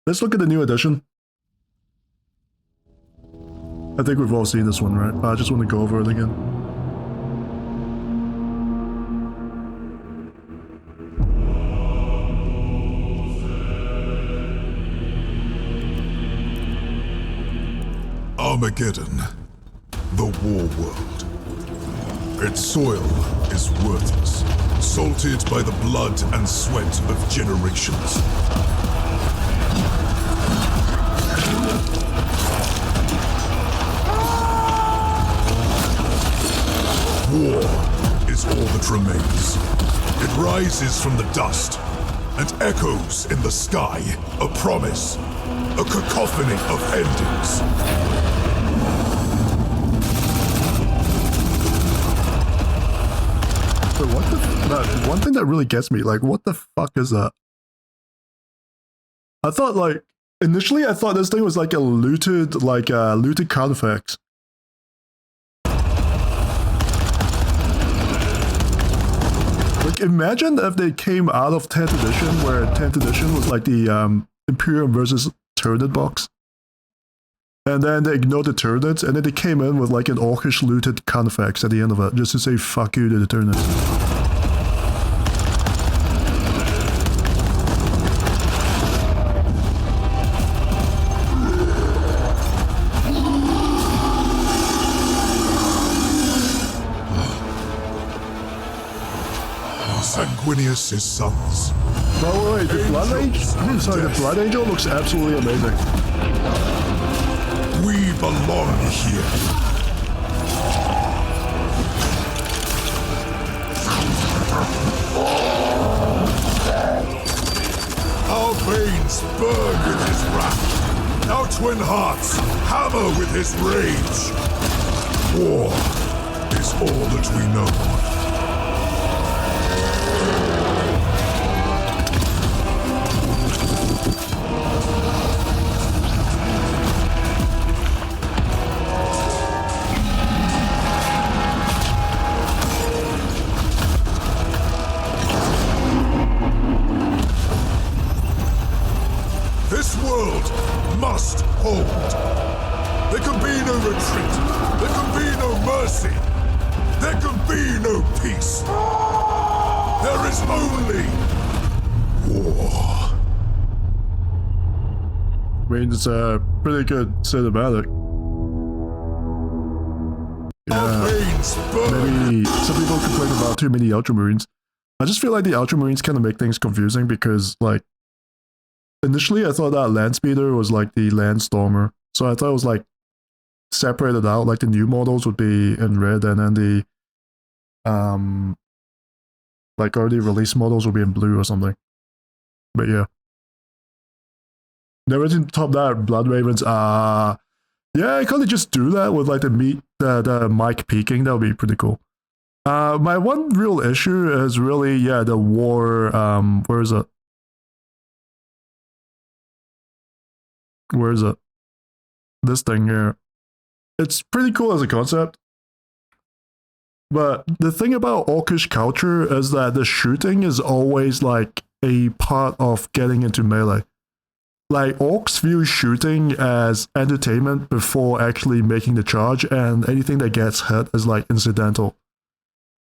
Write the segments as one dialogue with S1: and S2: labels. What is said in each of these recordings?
S1: Let's look at the new edition. I think we've all seen this one, right? I just want to go over it again.
S2: Armageddon, the war world. Its soil is worthless, salted by the blood and sweat of generations. War is all that remains. It rises from the dust and echoes in the sky, a promise, a cacophony of endings.
S1: But what the one thing that really gets me, like, what the fuck is that? I thought, like, initially I thought this thing was like a looted Carnifex. Like, imagine if they came out of 10th edition, where 10th edition was like the Imperium versus Tyranid box. And then they ignored the Tyranids, and then they came in with like an orcish looted Carnifex at the end of it, just to say fuck you to the Tyranids.
S2: Sanguinius' sons.
S1: Oh wait, the Blood Angel? Sorry, the Blood Angel looks absolutely amazing.
S2: We belong here. Our veins burn with his wrath. Our twin hearts hammer with his rage. War is all that we know. This world must hold. There can be no retreat. There can be no mercy. There can be no peace. There is only war.
S1: I mean, it's a pretty good cinematic. Yeah, maybe some people complain about too many Ultramarines. I just feel like the Ultramarines kind of make things confusing because, like, initially I thought that Landspeeder was like the Landstormer. So I thought it was like separated out, like the new models would be in red and then the like already released models would be in blue or something. But yeah. Never to top that, Blood Ravens, yeah, I kind of just do that with like the mic peaking. That would be pretty cool. My one real issue is really, yeah, the war, where is it? Where is it? This thing here. It's pretty cool as a concept. But the thing about Orcish culture is that the shooting is always like a part of getting into melee. Like, orcs view shooting as entertainment before actually making the charge, and anything that gets hit is like incidental.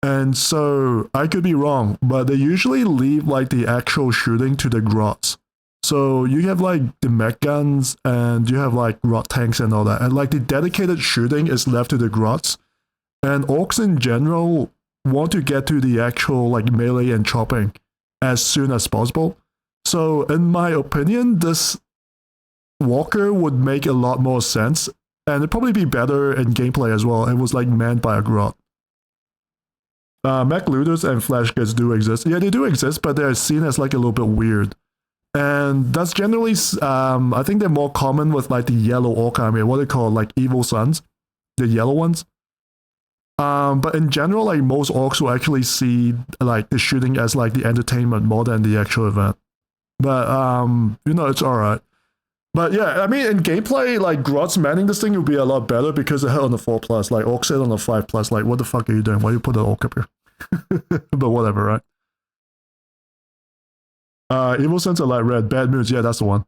S1: And so, I could be wrong, but they usually leave like the actual shooting to the grots. So you have like the mech guns and you have like grot tanks and all that. And like the dedicated shooting is left to the grots. And orcs in general want to get to the actual like melee and chopping as soon as possible. So in my opinion, this walker would make a lot more sense. And it'd probably be better in gameplay as well. It was like manned by a grot. Mech looters and flash guards do exist. Yeah, they do exist, but they're seen as like a little bit weird. And that's generally, I think they're more common with like the yellow orc army, what they call like evil sons, the yellow ones. But in general, like most orcs will actually see like the shooting as like the entertainment more than the actual event. But you know, it's alright. But yeah, I mean, in gameplay, like grots manning this thing would be a lot better because they hit on the 4+, like orcs hit on the 5+. Like, what the fuck are you doing? Why you put an orc up here? But whatever, right? Evil Sons are like red. Bad Moons, yeah, that's the one.